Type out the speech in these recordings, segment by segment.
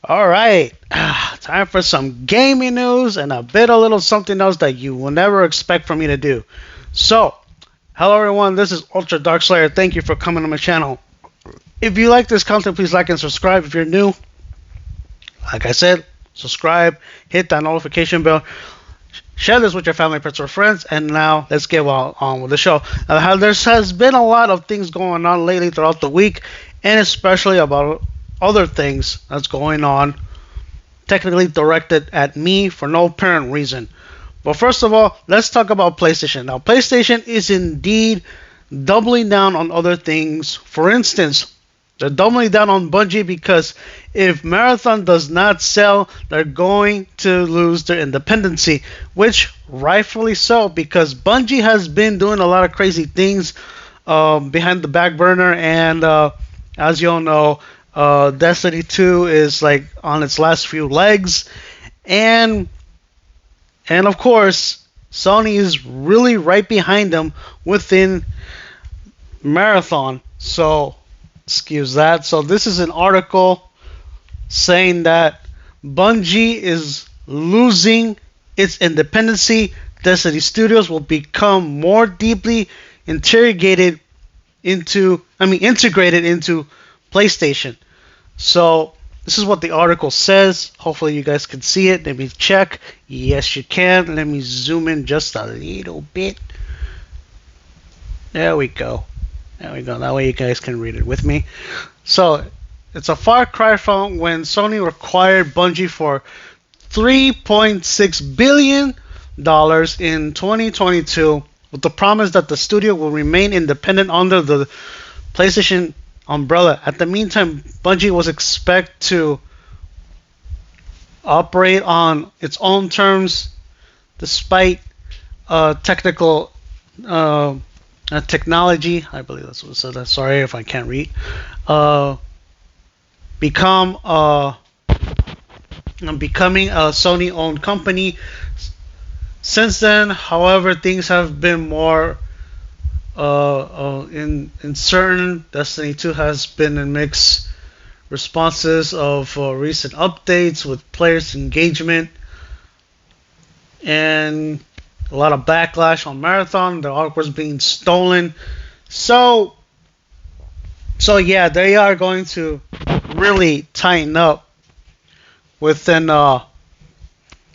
All right, time for some gaming news and a bit a little something else that you will never expect from me to do. So, hello everyone, this is Ultra Dark Slayer. Thank you for coming to my channel. If you like this content, please like and subscribe. If you're new, like I said, subscribe, hit that notification bell, share this with your family, pets, or friends. And now let's get on with the show. There has been a lot of things going on lately throughout the week, and especially about other things that's going on, technically directed at me for no apparent reason. But first of all, let's talk about PlayStation. Now, PlayStation is indeed doubling down on other things. For instance, they're doubling down on Bungie because if Marathon does not sell, they're going to lose their independency, which rightfully so, because Bungie has been doing a lot of crazy things behind the back burner, and as you all know, Destiny 2 is like on its last few legs, and of course, Sony is really right behind them within Marathon. So, excuse that. So, this is an article saying that Bungie is losing its independency. Destiny Studios will become more deeply integrated into PlayStation. So, this is what the article says. Hopefully you guys can see it. Let me check. Yes, you can. Let me zoom in just a little bit. There we go. There we go. That way you guys can read it with me. So, it's a far cry from when Sony acquired Bungie for $3.6 billion in 2022 with the promise that the studio will remain independent under the PlayStation umbrella. At the meantime, Bungie was expected to operate on its own terms despite technical technology. I believe that's what it said. Sorry if I can't read. Becoming a Sony-owned company. Since then, however, things have been more in certain. Destiny 2 has been in mixed responses of recent updates with players' engagement and a lot of backlash on Marathon. The artwork's being stolen. So yeah, they are going to really tighten up within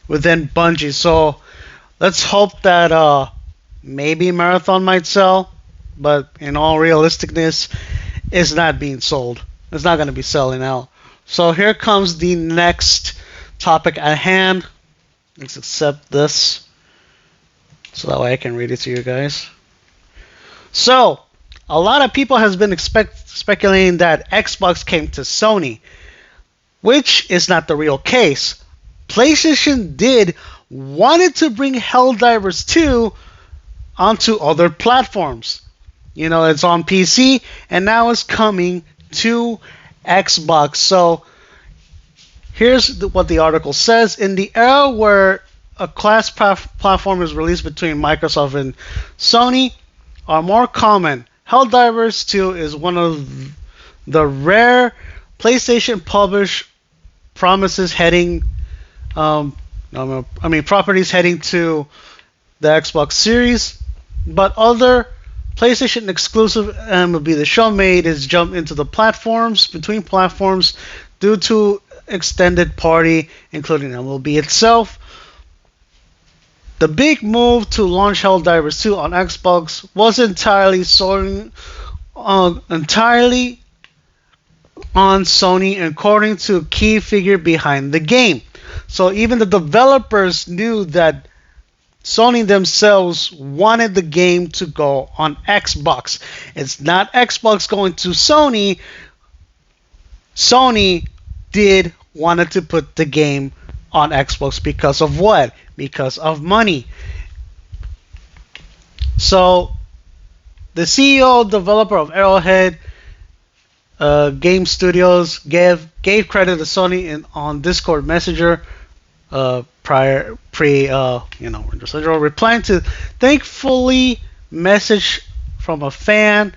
Bungie. So let's hope that maybe Marathon might sell, but in all realisticness, it's not being sold. It's not going to be selling out. So here comes the next topic at hand. Let's accept this so that way I can read it to you guys. So, a lot of people has been speculating that Xbox came to Sony, which is not the real case. PlayStation did wanted to bring Helldivers 2 onto other platforms. You know, it's on PC and now it's coming to Xbox. So here's what the article says. In the era where a class platform is released between Microsoft and Sony are more common, Helldivers 2 is one of the rare PlayStation published properties heading to the Xbox Series, but other PlayStation exclusive MLB The Show made its jump into the platforms between platforms due to extended party, including MLB itself. The big move to launch Helldivers 2 on Xbox was entirely on Sony, according to a key figure behind the game. So even the developers knew that Sony themselves wanted the game to go on Xbox. It's not Xbox going to Sony. Sony did wanted to put the game on Xbox because of what? Because of money. So the CEO developer of Arrowhead Game Studios gave credit to Sony on Discord Messenger replying to thankfully message from a fan.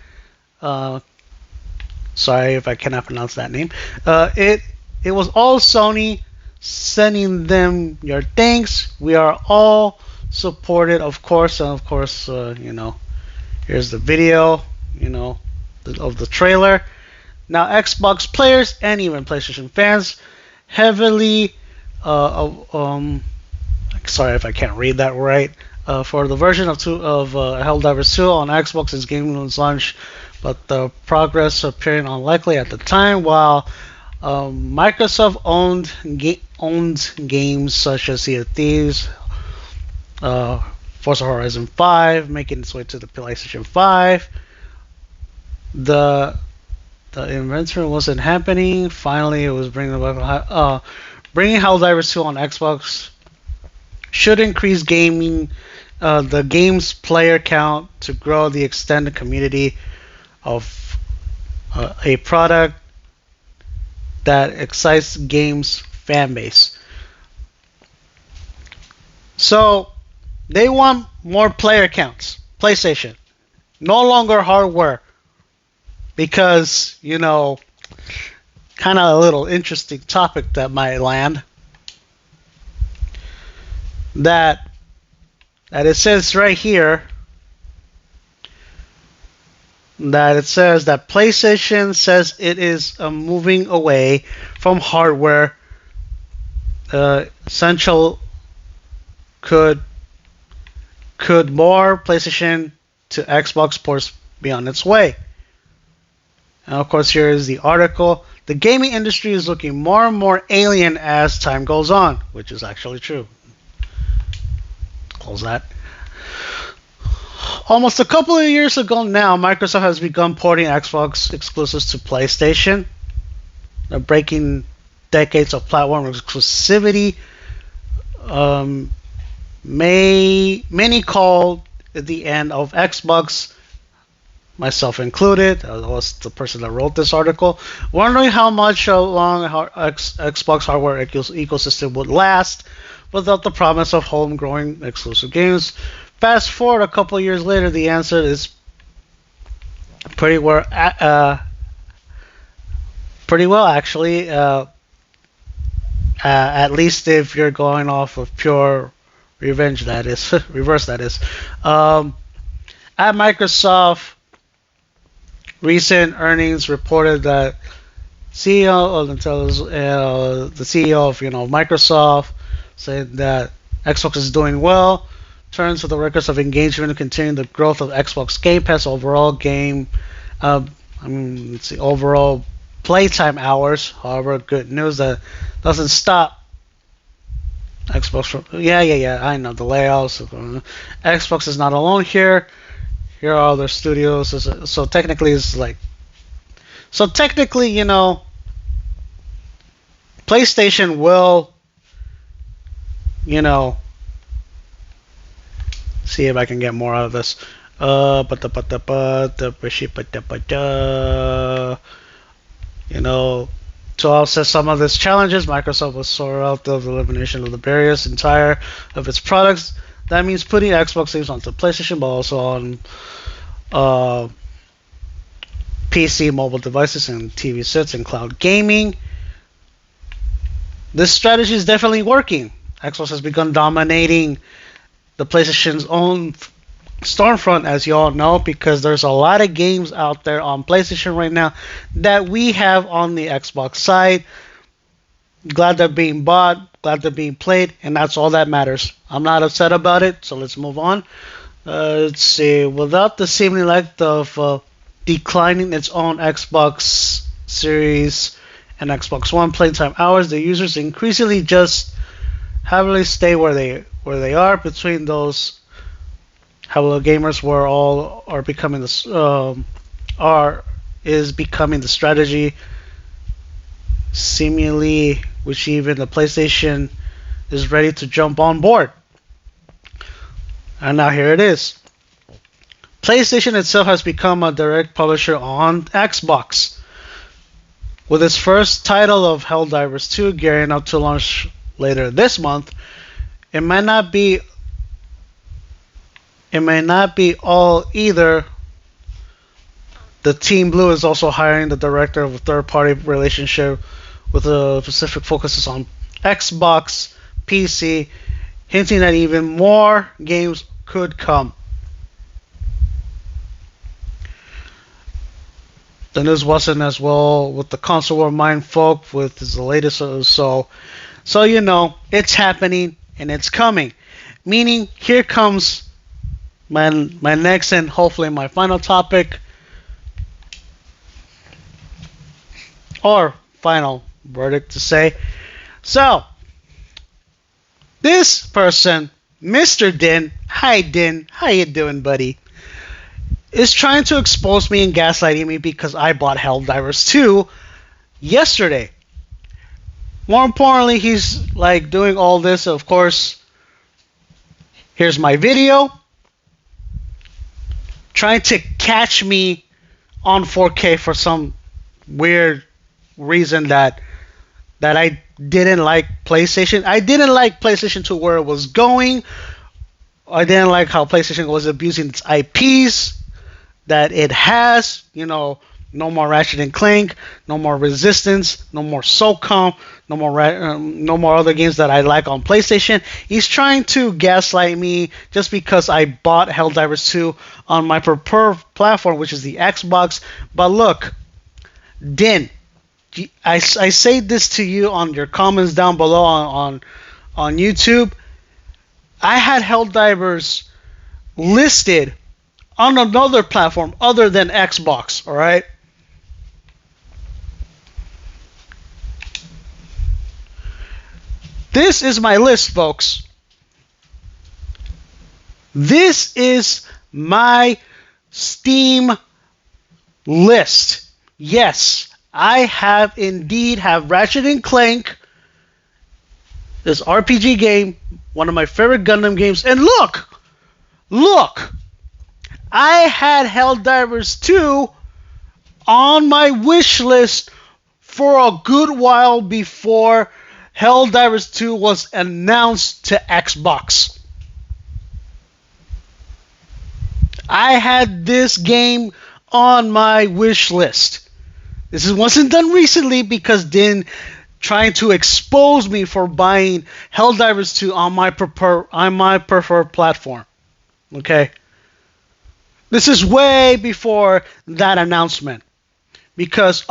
Sorry if I cannot pronounce that name. it was all Sony sending them your thanks. We are all supported, of course, and of course, here's the video, of the trailer. Now, Xbox players and even PlayStation fans heavily, sorry if I can't read that right, for the version of Helldivers 2 on Xbox is game news launch, but the progress appearing unlikely at the time. While Microsoft owned games such as Sea of Thieves, Forza Horizon 5, making its way to the PlayStation 5. The inventory wasn't happening. Finally, it was bringing Helldivers 2 on Xbox should increase the game's player count to grow the extended community of a product that excites games fan base. So they want more player counts. PlayStation, no longer hardware, because kind of a little interesting topic that might land. That it says right here that it says that PlayStation says it is moving away from hardware. Essential could more PlayStation to Xbox ports be on its way. And of course, here is the article. The gaming industry is looking more and more alien as time goes on, which is actually true. Close that. Almost a couple of years ago now, Microsoft has begun porting Xbox exclusives to PlayStation, breaking decades of platform exclusivity. Many called it the end of Xbox, myself included. I was the person that wrote this article, wondering how much long Xbox hardware ecosystem would last without the promise of home-growing exclusive games. Fast forward a couple of years later, the answer is pretty well actually. At least if you're going off of pure revenge, that is reverse. That is at Microsoft. Recent earnings reported that the CEO of Microsoft said that Xbox is doing well. Turns to the records of engagement and continuing the growth of Xbox Game Pass overall overall playtime hours. However, good news that doesn't stop Xbox from I know the layouts. Xbox is not alone here. Here are other studios. So technically, PlayStation will, see if I can get more out of this. To offset some of these challenges, Microsoft will sort out the elimination of the barriers entire of its products. That means putting Xbox games onto PlayStation, but also on PC, mobile devices, and TV sets and cloud gaming. This strategy is definitely working. Xbox has begun dominating the PlayStation's own storefront, as you all know, because there's a lot of games out there on PlayStation right now that we have on the Xbox side. Glad they're being bought, glad they're being played, and that's all that matters. I'm not upset about it, so let's move on. Let's see. Without the seeming lack of declining its own Xbox Series and Xbox One playtime hours, the users increasingly just happily stay where they are. Between those Hello gamers, where all are becoming becoming the strategy, seemingly, which even the PlayStation is ready to jump on board. And now here it is. PlayStation itself has become a direct publisher on Xbox, with its first title of Helldivers 2 gearing up to launch later this month. It might not be all either. The Team Blue is also hiring the director of a third-party relationship with a specific focuses on Xbox, PC, hinting that even more games could come. The news wasn't as well with the console war mindfuck with the latest, so you know it's happening and it's coming. Meaning, here comes my next and hopefully my final topic, or final verdict to say. So, this person, Mr. Din, hi Din, how you doing, buddy? Is trying to expose me and gaslighting me because I bought Helldivers 2 yesterday. More importantly, he's like doing all this, of course. Here's my video. Trying to catch me on 4K for some weird reason that I didn't like PlayStation. I didn't like PlayStation 2 where it was going. I didn't like how PlayStation was abusing its IPs that it has. You know, no more Ratchet and Clank, no more Resistance, no more SOCOM, no more other games that I like on PlayStation. He's trying to gaslight me just because I bought Helldivers 2 on my preferred platform, which is the Xbox. But look, Din, I say this to you on your comments down below on YouTube. I had Helldivers listed on another platform other than Xbox, alright? This is my list, folks. This is my Steam list. Yes, I have indeed have Ratchet and Clank, this RPG game, one of my favorite Gundam games. And look, I had Helldivers 2 on my wish list for a good while before Helldivers 2 was announced to Xbox. I had this game on my wish list. This wasn't done recently because Din trying to expose me for buying Helldivers 2 on my preferred platform. Okay? This is way before that announcement. Because,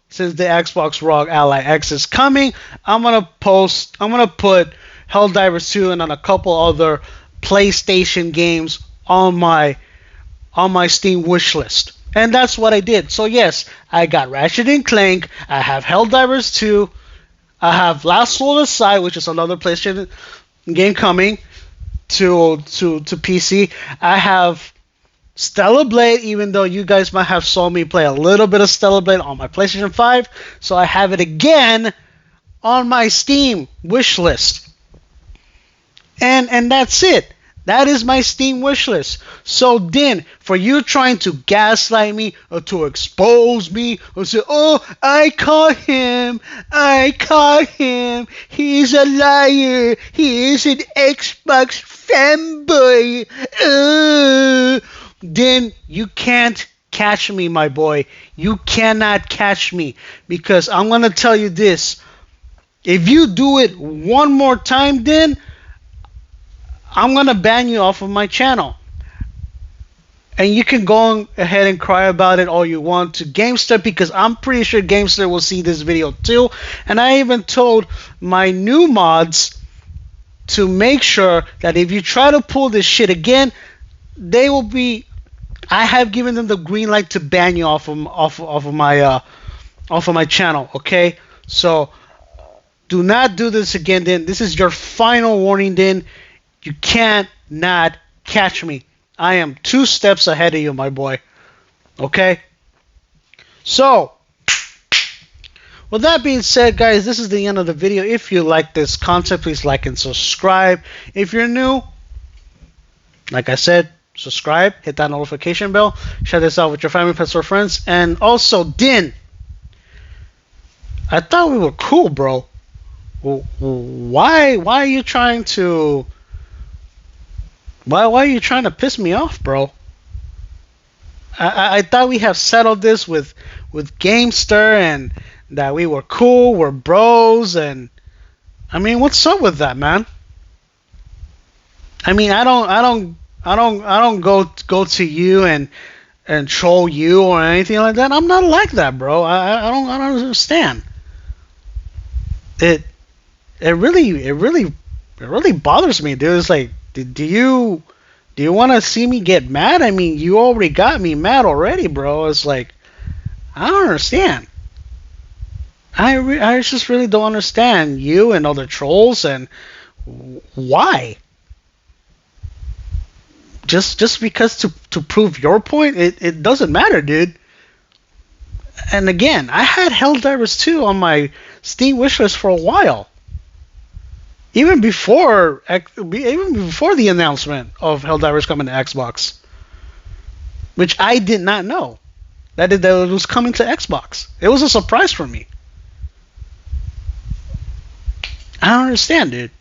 since the Xbox ROG Ally X is coming, I'm gonna put Helldivers 2 and on a couple other PlayStation games on my Steam wish list. And that's what I did. So yes, I got Ratchet and Clank, I have Helldivers 2, I have Last Soul Aside, which is another PlayStation game coming to PC. I have Stellar Blade, even though you guys might have saw me play a little bit of Stellar Blade on my PlayStation 5, so I have it again on my Steam wish list. And that's it. That is my Steam wish list. So Din, for you trying to gaslight me or to expose me or say, I caught him, he's a liar, he is an Xbox fanboy, Din, you can't catch me, my boy. You cannot catch me, because I'm going to tell you this. If you do it one more time, Din, I'm going to ban you off of my channel. And you can go ahead and cry about it all you want to Gamester, because I'm pretty sure Gamester will see this video too. And I even told my new mods to make sure that if you try to pull this shit again, they will be... I have given them the green light to ban you off of my channel, okay? So do not do this again, Din. This is your final warning, Din. You can't not catch me. I am 2 steps ahead of you, my boy. Okay? So, with that being said, guys, this is the end of the video. If you like this content, please like and subscribe. If you're new, like I said, subscribe, hit that notification bell, share this out with your family, pets, or friends. And also, Din, I thought we were cool, bro. Why are you trying to... Why are you trying to piss me off, bro? I thought we have settled this with Gamester, and that we were cool, we're bros, and I mean, what's up with that, man? I mean, I don't go to you and troll you or anything like that. I'm not like that, bro. I don't understand. It it really bothers me, dude. It's like, do you want to see me get mad? I mean, you already got me mad already, bro. It's like, I don't understand. I just really don't understand you and other trolls and why. Just because to prove your point, it doesn't matter, dude. And again, I had Helldivers 2 on my Steam wishlist for a while. Even before the announcement of Helldivers coming to Xbox, which I did not know that it was coming to Xbox. It was a surprise for me. I don't understand, dude.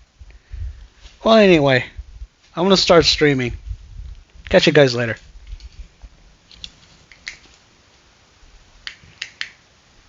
Well, anyway, I'm gonna start streaming. Catch you guys later.